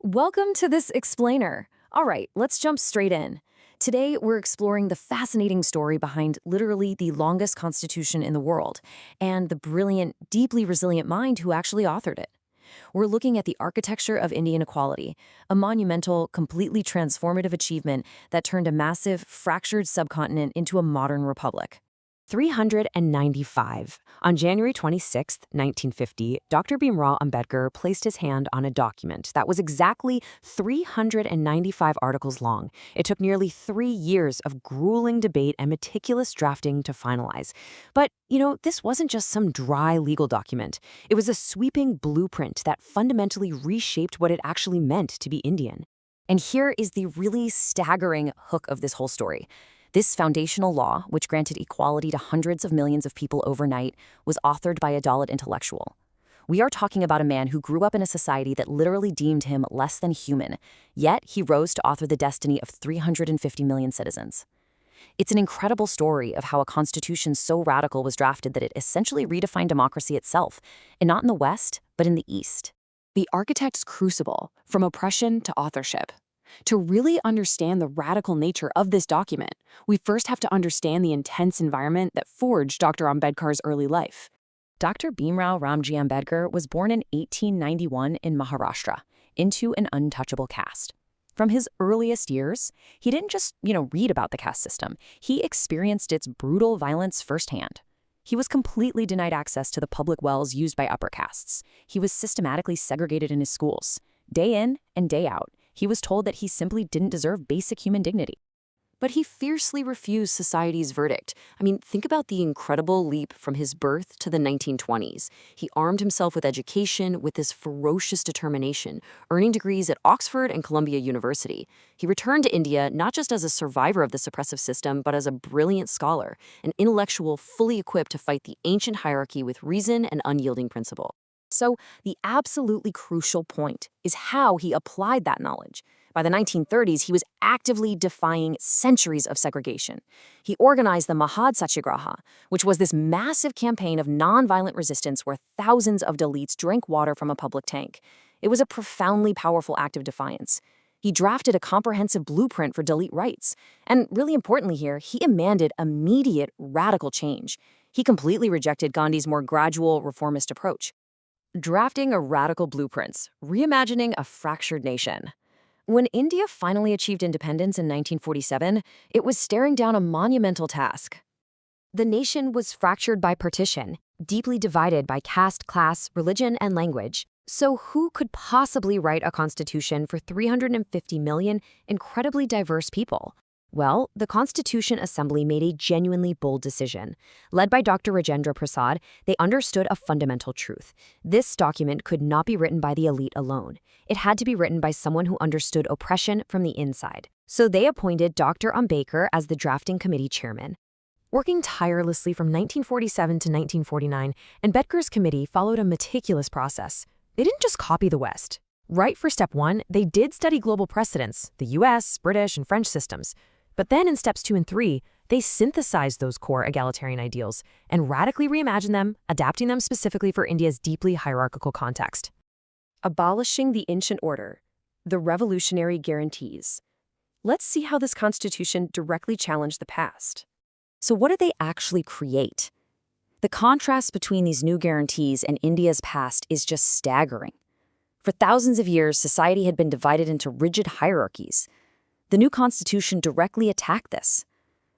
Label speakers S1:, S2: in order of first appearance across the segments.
S1: Welcome to this explainer. All right, let's jump straight in. Today, we're exploring the fascinating story behind literally the longest constitution in the world and the brilliant, deeply resilient mind who actually authored it. We're looking at the architecture of Indian equality, a monumental, completely transformative achievement that turned a massive, fractured subcontinent into a modern republic. 395. On January 26, 1950, Dr. Bhimrao Ambedkar placed his hand on a document that was exactly 395 articles long. It took nearly 3 years of grueling debate and meticulous drafting to finalize. But, this wasn't just some dry legal document. It was a sweeping blueprint that fundamentally reshaped what it actually meant to be Indian. And here is the really staggering hook of this whole story. This foundational law, which granted equality to hundreds of millions of people overnight, was authored by a Dalit intellectual. We are talking about a man who grew up in a society that literally deemed him less than human, yet he rose to author the destiny of 350 million citizens. It's an incredible story of how a constitution so radical was drafted that it essentially redefined democracy itself, and not in the West, but in the East.
S2: The architect's crucible, from oppression to authorship. To really understand the radical nature of this document, we first have to understand the intense environment that forged Dr. Ambedkar's early life.
S1: Dr. Bhimrao Ambedkar was born in 1891 in Maharashtra, into an untouchable caste. From his earliest years, he didn't just, read about the caste system. He experienced its brutal violence firsthand. He was completely denied access to the public wells used by upper castes. He was systematically segregated in his schools. Day in and day out, he was told that he simply didn't deserve basic human dignity.
S2: But he fiercely refused society's verdict. Think about the incredible leap from his birth to the 1920s. He armed himself with education with this ferocious determination, earning degrees at Oxford and Columbia University. He returned to India not just as a survivor of this oppressive system, but as a brilliant scholar, an intellectual fully equipped to fight the ancient hierarchy with reason and unyielding principle. So the absolutely crucial point is how he applied that knowledge. By the 1930s, he was actively defying centuries of segregation. He organized the Mahad Satyagraha, which was this massive campaign of nonviolent resistance where thousands of Dalits drank water from a public tank. It was a profoundly powerful act of defiance. He drafted a comprehensive blueprint for Dalit rights. And really importantly here, he demanded immediate, radical change. He completely rejected Gandhi's more gradual, reformist approach. Drafting a radical blueprint, reimagining a fractured nation. When India finally achieved independence in 1947, it was staring down a monumental task. The nation was fractured by partition, deeply divided by caste, class, religion, and language. So who could possibly write a constitution for 350 million incredibly diverse people? Well, the Constitution Assembly made a genuinely bold decision. Led by Dr. Rajendra Prasad, they understood a fundamental truth. This document could not be written by the elite alone. It had to be written by someone who understood oppression from the inside. So they appointed Dr. Ambedkar as the drafting committee chairman. Working tirelessly from 1947 to 1949, Ambedkar's committee followed a meticulous process. They didn't just copy the West. Right for step one, they did study global precedents, the US, British, and French systems. But then in steps 2 and 3, they synthesized those core egalitarian ideals and radically reimagined them, adapting them specifically for India's deeply hierarchical context. Abolishing the ancient order, the revolutionary guarantees. Let's see how this constitution directly challenged the past. So what did they actually create? The contrast between these new guarantees and India's past is just staggering. For thousands of years, society had been divided into rigid hierarchies. The new constitution directly attacked this.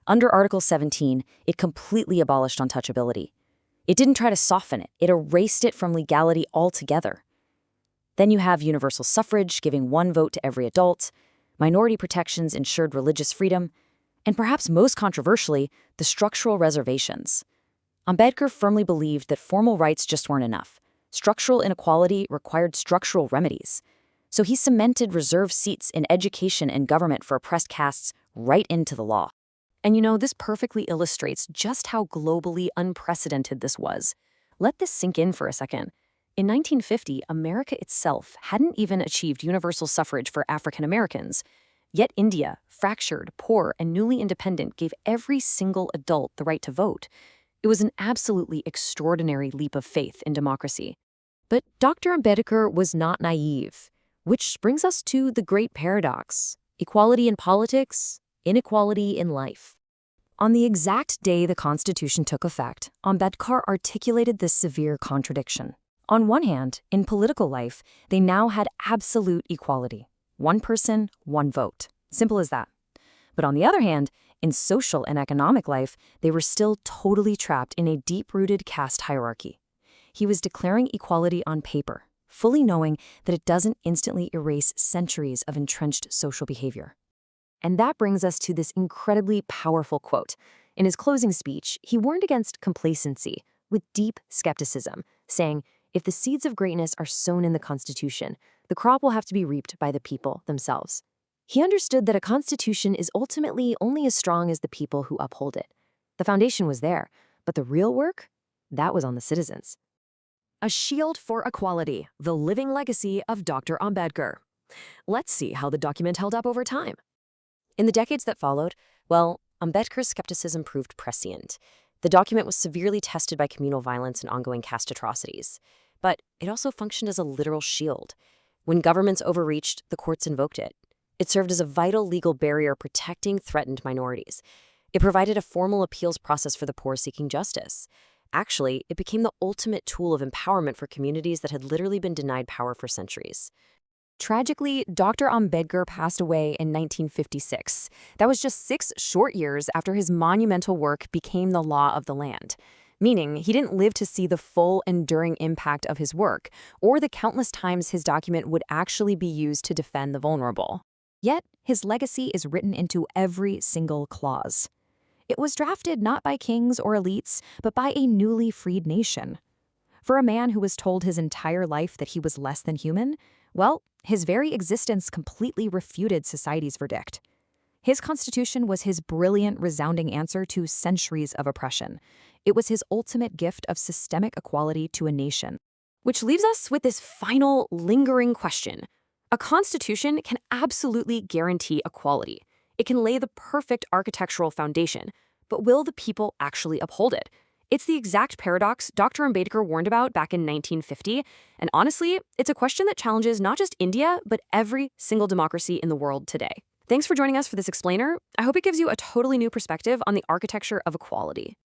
S2: Under Article 17, it completely abolished untouchability. It didn't try to soften it, it erased it from legality altogether. Then you have universal suffrage, giving one vote to every adult, minority protections ensured religious freedom, and perhaps most controversially, the structural reservations. Ambedkar firmly believed that formal rights just weren't enough. Structural inequality required structural remedies. So he cemented reserved seats in education and government for oppressed castes right into the law. And this perfectly illustrates just how globally unprecedented this was. Let this sink in for a second. In 1950, America itself hadn't even achieved universal suffrage for African Americans. Yet India, fractured, poor, and newly independent, gave every single adult the right to vote. It was an absolutely extraordinary leap of faith in democracy. But Dr. Ambedkar was not naive. Which brings us to the great paradox: equality in politics, inequality in life. On the exact day the Constitution took effect, Ambedkar articulated this severe contradiction. On one hand, in political life, they now had absolute equality. One person, one vote. Simple as that. But on the other hand, in social and economic life, they were still totally trapped in a deep-rooted caste hierarchy. He was declaring equality on paper, fully knowing that it doesn't instantly erase centuries of entrenched social behavior. And that brings us to this incredibly powerful quote. In his closing speech, he warned against complacency with deep skepticism, saying, "If the seeds of greatness are sown in the Constitution, the crop will have to be reaped by the people themselves." He understood that a constitution is ultimately only as strong as the people who uphold it. The foundation was there, but the real work, that was on the citizens.
S1: A shield for equality, the living legacy of Dr. Ambedkar. Let's see how the document held up over time.
S2: In the decades that followed, well, Ambedkar's skepticism proved prescient. The document was severely tested by communal violence and ongoing caste atrocities. But it also functioned as a literal shield. When governments overreached, the courts invoked it. It served as a vital legal barrier protecting threatened minorities. It provided a formal appeals process for the poor seeking justice. Actually, it became the ultimate tool of empowerment for communities that had literally been denied power for centuries.
S1: Tragically, Dr. Ambedkar passed away in 1956. That was just 6 short years after his monumental work became the law of the land. Meaning, he didn't live to see the full, enduring impact of his work, or the countless times his document would actually be used to defend the vulnerable. Yet, his legacy is written into every single clause. It was drafted not by kings or elites, but by a newly freed nation. For a man who was told his entire life that he was less than human, well, his very existence completely refuted society's verdict. His constitution was his brilliant, resounding answer to centuries of oppression. It was his ultimate gift of systemic equality to a nation. Which leaves us with this final, lingering question. A constitution can absolutely guarantee equality. It can lay the perfect architectural foundation, but will the people actually uphold it? It's the exact paradox Dr. Ambedkar warned about back in 1950, and honestly, it's a question that challenges not just India, but every single democracy in the world today. Thanks for joining us for this explainer. I hope it gives you a totally new perspective on the architecture of equality.